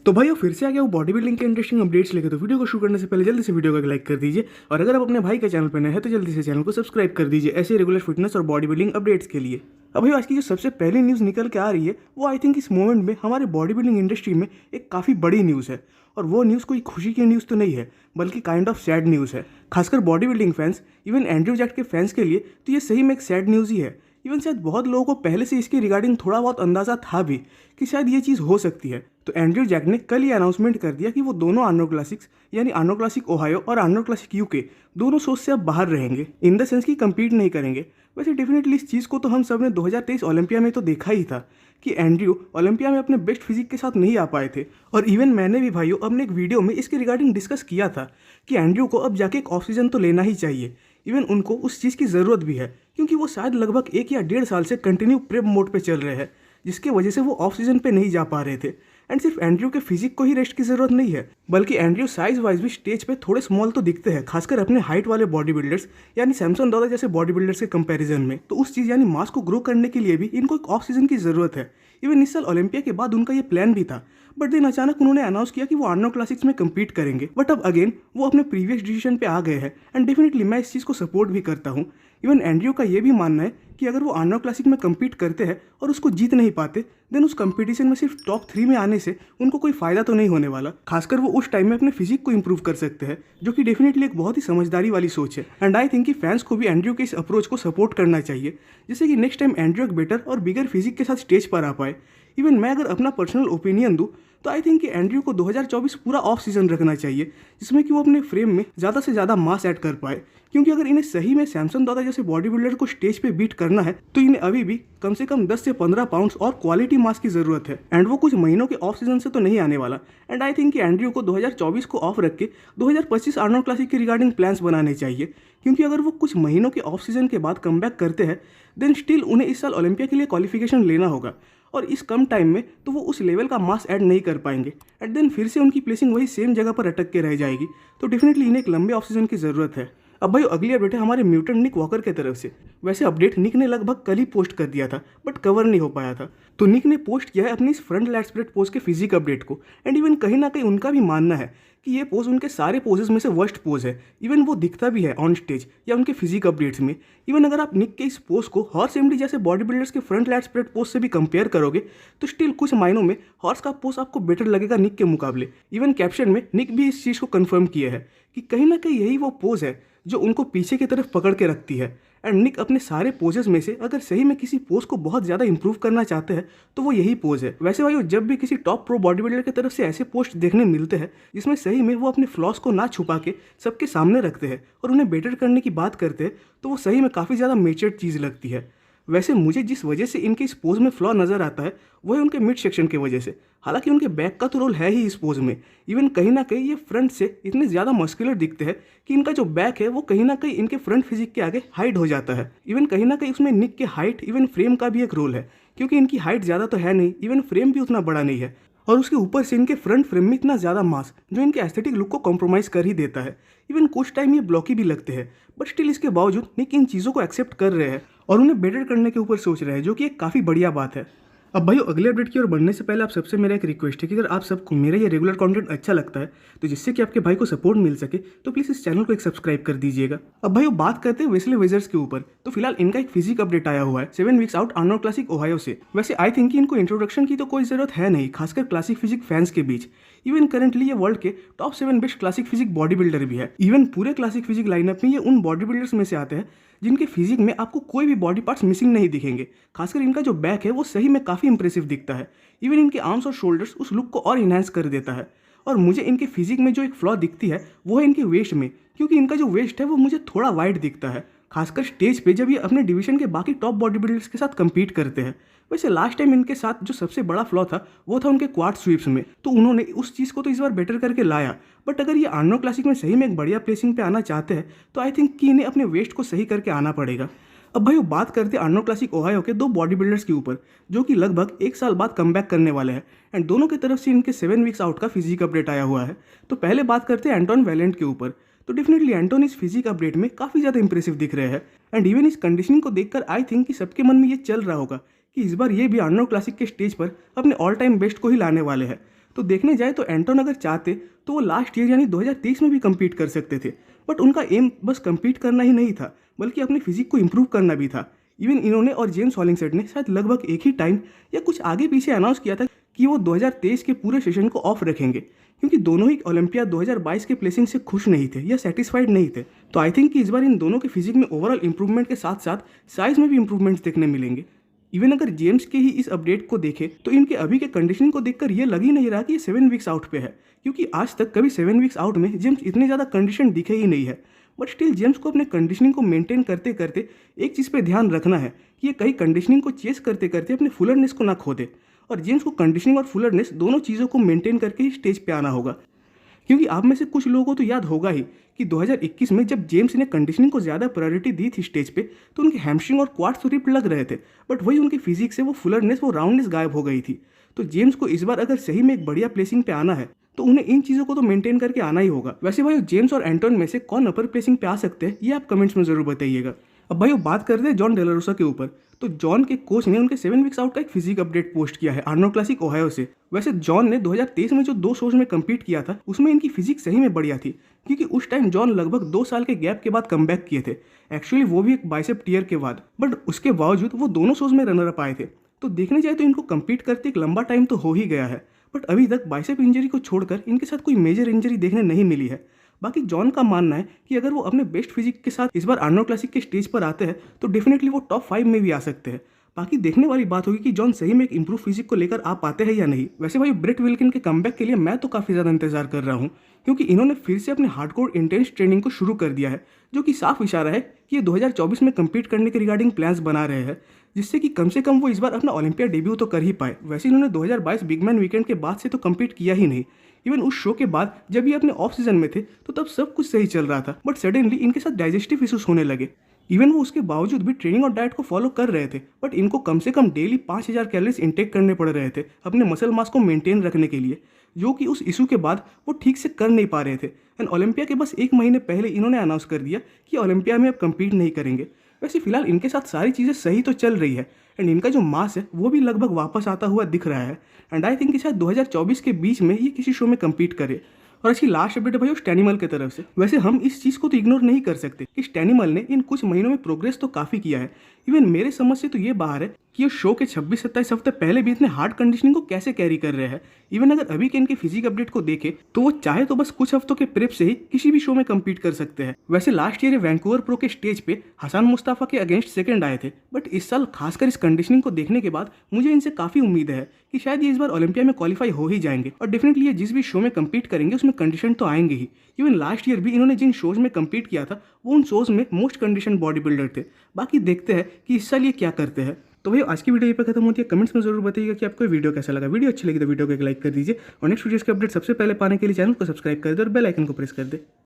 तो भाई वो फिर से आ गया वो बॉडी बिल्डिंग के इंटरेस्टिंग अपडेट्स लेके। तो वीडियो को शुरू करने से पहले जल्दी से वीडियो को लाइक कर दीजिए, और अगर आप अपने भाई के चैनल पर नए हैं तो जल्दी से चैनल को सब्सक्राइब कर दीजिए ऐसे रेगुलर फिटनेस और बॉडी बिल्डिंग अपडेट्स के लिए। अब भाई आज की जो सबसे पहली न्यूज़ निकल के आ रही है वो आई थिंक इस मोमेंट में हमारे बॉडी बिल्डिंग इंडस्ट्री में एक काफ़ी बड़ी न्यूज़ है। और वो न्यूज़ कोई खुशी की न्यूज़ तो नहीं है, बल्कि काइंड ऑफ सैड न्यूज़ है। खासकर body building fans, even Andrew Jacked के फैंस के लिए तो ये सही में एक सैड न्यूज़ ही है। इवन शायद बहुत लोगों को पहले से इसके रिगार्डिंग थोड़ा बहुत अंदाजा था भी कि शायद ये चीज़ हो सकती है। तो एंड्रयू जैक ने कल ये अनाउंसमेंट कर दिया कि वो दोनों आर्नोल्ड क्लासिक्स यानी आर्नोल्ड क्लासिक ओहायो और आर्नोल्ड क्लासिक यूके दोनों शोज से अब बाहर रहेंगे, इन द सेंस कि कम्पीट नहीं करेंगे। वैसे डेफिनेटली इस चीज़ को तो हम सब ने 2023 ओलंपिया में तो देखा ही था कि एंड्रयू ओलंपिया में अपने बेस्ट फिजिक के साथ नहीं आ पाए थे। और इवन मैंने भी भाइयों अपने एक वीडियो में इसके रिगार्डिंग डिस्कस किया था कि एंड्रयू को अब जाके एक ऑफ सीजन तो लेना ही चाहिए। इवन उनको उस चीज़ की ज़रूरत भी है, क्योंकि वो शायद लगभग 1 या 1.5 साल से कंटिन्यू प्रेप मोड पे चल रहे हैं, जिसके वजह से वो ऑफ सीजन पे नहीं जा पा रहे थे। एंड सिर्फ एंड्रयू के फिजिक को ही रेस्ट की ज़रूरत नहीं है, बल्कि एंड्रयू साइज वाइज भी स्टेज पे थोड़े स्मॉल तो दिखते हैं, खासकर अपने हाइट वाले बॉडी बिल्डर्स यानी सैमसन दादा जैसे बॉडी बिल्डर्स के कंपैरिजन में। तो उस चीज़ यानी मास को ग्रो करने के लिए भी इनको एक ऑफ सीजन की ज़रूरत है। इवन इस साल ओलंपिया के बाद उनका ये प्लान भी था, बट देन अचानक उन्होंने अनाउंस किया कि वो आर्नोल्ड क्लासिक्स में कम्पीट करेंगे। बट अब अगेन वो अपने प्रीवियस डिसीजन पे आ गए हैं, एंड डेफिनेटली मैं इस चीज़ को सपोर्ट भी करता हूँ। इवन एंड्रयू का ये भी मानना है कि अगर वो आर्नोल्ड क्लासिक में कम्पीट करते हैं और उसको जीत नहीं पाते, देन उस कंपटीशन में सिर्फ टॉप 3 में आने से उनको कोई फायदा तो नहीं होने वाला। खासकर वो उस टाइम में अपने फिजिक को इंप्रूव कर सकते हैं, जो कि डेफिनेटली एक बहुत ही समझदारी वाली सोच है। एंड आई थिंक कि फैंस को भी एंड्रयू के इस अप्रोच को सपोर्ट करना चाहिए, जिससे कि नेक्स्ट टाइम एंड्रयू एक बेटर और बिगर फिजिक के साथ स्टेज पर आ पाए। इवन मैं अगर अपना पर्सनल ओपिनियन दूँ तो आई थिंक कि एंड्रयू को 2024 पूरा ऑफ सीजन रखना चाहिए, जिसमें कि वो अपने फ्रेम में ज़्यादा से ज़्यादा मास ऐड कर पाए। क्योंकि अगर इन्हें सही में सैमसन दादा जैसे बॉडी बिल्डर को स्टेज पे बीट करना है तो इन्हें अभी भी कम से कम 10 से 15 पाउंड्स और क्वालिटी मास की ज़रूरत है, एंड वो कुछ महीनों के ऑफ सीजन से तो नहीं आने वाला। एंड आई थिंक कि एंड्रयू को 2024 को ऑफ रख के 2025 आर्नोल्ड क्लासिक के रिगार्डिंग प्लान्स बनाने चाहिए, क्योंकि अगर वो कुछ महीनों के ऑफ सीजन के बाद कमबैक करते हैं देन स्टिल उन्हें इस साल ओलंपिया के लिए क्वालिफिकेशन लेना होगा, और इस कम टाइम में तो वो उस लेवल का मास ऐड नहीं कर पाएंगे। एट देन फिर से उनकी प्लेसिंग वही सेम जगह पर अटक के रह जाएगी। तो डेफिनेटली इन्हें एक लंबे ऑफ सीजन की ज़रूरत है। अब भाई अगली अपडेट है हमारे म्यूटेंट निक वॉकर की तरफ से। वैसे अपडेट निक ने लगभग कल ही पोस्ट कर दिया था, बट कवर नहीं हो पाया था। तो निक ने पोस्ट किया है अपनी इस फ्रंट लैट स्प्रेड पोज के फिजिक अपडेट को, एंड इवन कहीं ना कहीं उनका भी मानना है कि ये पोज उनके सारे पोजेस में से वर्स्ट पोज है। इवन वो दिखता भी है ऑन स्टेज या उनके फिजिक अपडेट्स में। इवन अगर आप निक के इस पोज को हॉर्स एमडी जैसे बॉडी बिल्डर्स के फ्रंट लैट स्प्रेड पोज से भी कंपेयर करोगे तो स्टिल कुछ मायनों में हॉर्स का पोज आपको बेटर लगेगा निक के मुकाबले। इवन कैप्शन में निक भी इस चीज़ को कंफर्म किया है कि कहीं ना कहीं यही वो पोज है जो उनको पीछे की तरफ पकड़ के रखती है। एंड निक अपने सारे पोजेस में से अगर सही में किसी पोज को बहुत ज़्यादा इंप्रूव करना चाहते हैं तो वो यही पोज है। वैसे भाई जब भी किसी टॉप प्रो बॉडी बिल्डर की तरफ से ऐसे पोस्ट देखने मिलते हैं जिसमें सही में वो अपने फ्लॉस को ना छुपा के सबके सामने रखते हैं और उन्हें बेटर करने की बात करते हैं, तो वो सही में काफ़ी ज़्यादा मेच्योर्ड चीज़ लगती है। वैसे मुझे जिस वजह से इनके इस पोज में फ्लॉ नज़र आता है वो है उनके मिड सेक्शन की वजह से। हालांकि उनके बैक का तो रोल है ही इस पोज में। इवन कहीं ना कहीं ये फ्रंट से इतने ज़्यादा मस्कुलर दिखते हैं कि इनका जो बैक है वो कहीं ना कहीं इनके फ्रंट फिजिक के आगे हाइड हो जाता है। इवन कहीं ना कहीं उसमें निक के हाइट इवन फ्रेम का भी एक रोल है, क्योंकि इनकी हाइट ज़्यादा तो है नहीं, इवन फ्रेम भी उतना बड़ा नहीं है, और उसके ऊपर से इनके फ्रंट फ्रेम में इतना ज़्यादा मास जो इनके एस्थेटिक लुक को कॉम्प्रोमाइज़ कर ही देता है। इवन कुछ टाइम ये ब्लॉकी भी लगते हैं, बट स्टिल इसके बावजूद निक इन चीज़ों को एक्सेप्ट कर रहे हैं और उन्हें बेटर करने के ऊपर सोच रहे हैं, जो कि एक काफ़ी बढ़िया बात है। अब भाई अगले अपडेट की ओर बढ़ने से पहले आप सबसे मेरा एक रिक्वेस्ट है कि अगर आप सबको मेरा ये रेगुलर कंटेंट अच्छा लगता है तो जिससे कि आपके भाई को सपोर्ट मिल सके तो प्लीज़ इस चैनल को एक सब्सक्राइब कर दीजिएगा। अब भाई वो बात करते हैं वेस्ले विजर्ड्स के ऊपर। तो फिलहाल इनका एक फिजिक अपडेट आया हुआ है 7 weeks out Arnold classic Ohio से। वैसे आई थिंक कि इनको इंट्रोडक्शन की तो कोई ज़रूरत है नहीं, खासकर क्लासिक फिजिक फैंस के बीच। इवन करंटली ये वर्ल्ड के top 7 best classic physique body builder भी है। इवन पूरे क्लासिक फिजिक लाइनअप में ये उन बॉडी बिल्डर्स में से आते हैं जिनके फिजिक में आपको कोई भी बॉडी पार्ट्स मिसिंग नहीं दिखेंगे। खासकर इनका जो बैक है वो सही में काफ़ी इंप्रेसिव दिखता है। इवन इनके आर्म्स और शोल्डर्स उस लुक को और इन्हांस कर देता है। और मुझे इनके फिजिक में जो एक फ्लॉ दिखती है वो है इनके वेस्ट में, क्योंकि इनका जो वेस्ट है वो मुझे थोड़ा वाइड दिखता है, खासकर स्टेज पे जब ये अपने डिवीजन के बाकी टॉप बॉडी बिल्डर्स के साथ कम्पीट करते हैं। वैसे लास्ट टाइम इनके साथ जो सबसे बड़ा फ्लॉ था वो था उनके क्वाड स्वीप्स में, तो उन्होंने उस चीज़ को तो इस बार बेटर करके लाया। बट अगर ये आर्नोल्ड क्लासिक में सही में एक बढ़िया प्लेसिंग पे आना चाहते हैं तो आई थिंक कि इन्हें अपने वेस्ट को सही करके आना पड़ेगा। अब भाई वो बात करते हैं आर्नोल्ड क्लासिक ओहायो के 2 बॉडी बिल्डर्स के ऊपर, जो कि लगभग 1 साल बाद कमबैक करने वाले हैं, एंड दोनों की तरफ से इनके 7 वीक्स आउट का फिजिक अपडेट आया हुआ है। तो पहले बात करते हैं एंटोन वैलेंट के ऊपर। तो डेफिनेटली एंटोन इस फिजिक अपडेट में काफ़ी ज़्यादा इंप्रेसिव दिख रहे हैं, एंड इवन इस कंडीशनिंग को देखकर आई थिंक कि सबके मन में ये चल रहा होगा कि इस बार ये भी आर्नोल्ड क्लासिक के स्टेज पर अपने ऑल टाइम बेस्ट को ही लाने वाले हैं। तो देखने जाए तो एंटोन अगर चाहते तो वो लास्ट ईयर यानी 2023 में भी कम्पीट कर सकते थे, बट उनका एम बस कम्पीट करना ही नहीं था बल्कि अपने फिजिक को इम्प्रूव करना भी था। इवन इन्होंने और जेम्स हॉलिंगसेट ने शायद लगभग एक ही टाइम या कुछ आगे पीछे अनाउंस किया था कि वो 2023 के पूरे सेशन को ऑफ रखेंगे, क्योंकि दोनों ही ओलंपिया 2022 के प्लेसिंग से खुश नहीं थे या सेटिस्फाइड नहीं थे। तो आई थिंक कि इस बार इन दोनों के फिजिक में ओवरऑल इंप्रूवमेंट के साथ साथ साइज में भी इंप्रूवमेंट्स देखने मिलेंगे। इवन अगर जेम्स के ही इस अपडेट को देखें तो इनके अभी के कंडीशनिंग को देखकर ये लग ही नहीं रहा कि ये 7 वीक्स आउट पे है, क्योंकि आज तक कभी 7 वीक्स आउट में जेम्स इतने ज़्यादा कंडीशन दिखे ही नहीं है। बट स्टिल जेम्स को अपने कंडीशनिंग को मेंटेन करते करते एक चीज़ पे ध्यान रखना है कि ये कहीं कंडीशनिंग को चेस करते करते अपने फुलरनेस को ना खो दे, और जेम्स को कंडीशनिंग और फुलरनेस दोनों चीज़ों को मेंटेन करके ही स्टेज पे आना होगा। क्योंकि आप में से कुछ लोगों को तो याद होगा ही कि 2021 में जब जेम्स ने कंडीशनिंग को ज़्यादा प्रायोरिटी दी थी स्टेज पे, तो उनके हैमस्ट्रिंग और क्वाड्स तो रिप लग रहे थे, बट वही उनकी फिजिक से वो फुलरनेस, वो राउंडनेस गायब हो गई थी। तो जेम्स को इस बार अगर सही में एक बढ़िया प्लेसिंग पे आना है तो उन्हें इन चीज़ों को तो मेंटेन करके आना ही होगा। वैसे भाई जेम्स और एंटोन में से कौन अपर प्लेसिंग पे आ सकते हैं ये आप कमेंट्स में जरूर बताइएगा। अब भाई वो बात करते हैं जॉन डेलारोसा के ऊपर। तो जॉन के कोच ने उनके 7 वीक्स आउट का एक फिजिक अपडेट पोस्ट किया है आर्नोल्ड क्लासिक ओहायो से। वैसे जॉन ने 2023 में जो 2 शोज में कम्पीट किया था उसमें इनकी फिजिक सही में बढ़िया थी, क्योंकि उस टाइम जॉन लगभग 2 साल के गैप के बाद कमबैक किए थे, एक्चुअली वो भी एक बाइसेप टीयर के बाद। बट उसके बावजूद वो दोनों शोज में रनर अप आए थे। तो देखने जाए तो इनको कम्पीट करते एक लंबा टाइम तो हो ही गया है, बट अभी तक बाइसेप इंजरी को छोड़कर इनके साथ कोई मेजर इंजरी देखने नहीं मिली है। बाकी जॉन का मानना है कि अगर वो अपने बेस्ट फिजिक के साथ इस बार आर्नोल्ड क्लासिक के स्टेज पर आते हैं तो डेफिनेटली वो टॉप 5 में भी आ सकते हैं। बाकी देखने वाली बात होगी कि जॉन सही में एक इंप्रूव फिजिक को लेकर आ पाते हैं या नहीं। वैसे भाई ब्रेट विल्किन के कमबैक के लिए मैं तो काफ़ी ज़्यादा इंतजार कर रहा हूँ, क्योंकि इन्होंने फिर से अपने हार्डकोर इंटेंस ट्रेनिंग को शुरू कर दिया है, जो कि साफ इशारा है कि ये 2024 में कम्पीट करने के रिगार्डिंग प्लान्स बना रहे हैं, जिससे कि कम से कम वो इस बार अपना ओलंपिया डेब्यू तो कर ही पाए। वैसे इन्होंने 2022 बिग मैन वीकेंड के बाद से तो कम्पीट किया ही नहीं। इवन उस शो के बाद जब ये अपने ऑफ सीजन में थे तो तब सब कुछ सही चल रहा था, बट सडनली इनके साथ डाइजेस्टिव इश्यूज होने लगे। इवन वो उसके बावजूद भी ट्रेनिंग और डाइट को फॉलो कर रहे थे, बट इनको कम से कम डेली 5000 कैलोरीज इंटेक करने पड़ रहे थे अपने मसल मास को मेंटेन रखने के लिए, जो कि उस इशू के बाद वो ठीक से कर नहीं पा रहे थे। एंड ओलंपिया के बस 1 महीने पहले इन्होंने अनाउंस कर दिया कि ओलंपिया में अब कम्पीट नहीं करेंगे। वैसे फिलहाल इनके साथ सारी चीज़ें सही तो चल रही है, एंड इनका जो मास है वो भी लगभग वापस आता हुआ दिख रहा है। एंड आई थिंक कि शायद 2024 के बीच में ये किसी शो में कम्पीट करे। और अच्छी लास्ट अपडेट है भाई स्टैनिमल की तरफ से। वैसे हम इस चीज़ को तो इग्नोर नहीं कर सकते कि स्टैनिमल ने इन कुछ महीनों में प्रोग्रेस तो काफ़ी किया है। इवन मेरे समझ से तो ये बाहर है कि ये शो के 26-27 हफ्ते पहले भी इतने हार्ड कंडीशनिंग को कैसे कैरी कर रहे हैं। इवन अगर अभी के इनके फिजिक अपडेट को देखें तो वो चाहे तो बस कुछ हफ्तों के प्रेप से ही किसी भी शो में कम्पीट कर सकते हैं। वैसे लास्ट ईयर वैंकूवर प्रो के स्टेज पे हसन मुस्ताफा के अगेंस्ट सेकंड आए थे, बट इस साल खासकर इस कंडीशनिंग को देखने के बाद मुझे इनसे काफ़ी उम्मीद है कि शायद ये इस बार ओलंपिया में क्वालिफाई हो ही जाएंगे, और डेफिनेटली ये जिस भी शो में कम्पीट करेंगे उसमें कंडीशन तो आएंगे ही। इवन लास्ट ईयर भी इन्होंने जिन शोज में कम्पीट किया था वो उन शोज में मोस्ट कंडीशन बॉडी बिल्डर थे। बाकी देखते हैं कि इस साल ये क्या करते हैं। तो भाई आज की वीडियो ये पे खत्म होती है। कमेंट्स में जरूर बताइएगा कि आपको वीडियो कैसा लगा। वीडियो अच्छी लगी तो वीडियो को एक लाइक कर दीजिए, और नेक्स्ट वीडियोस के अपडेट सबसे पहले पाने के लिए चैनल को सब्सक्राइब कर दे और बेल आइकन को प्रेस कर दे।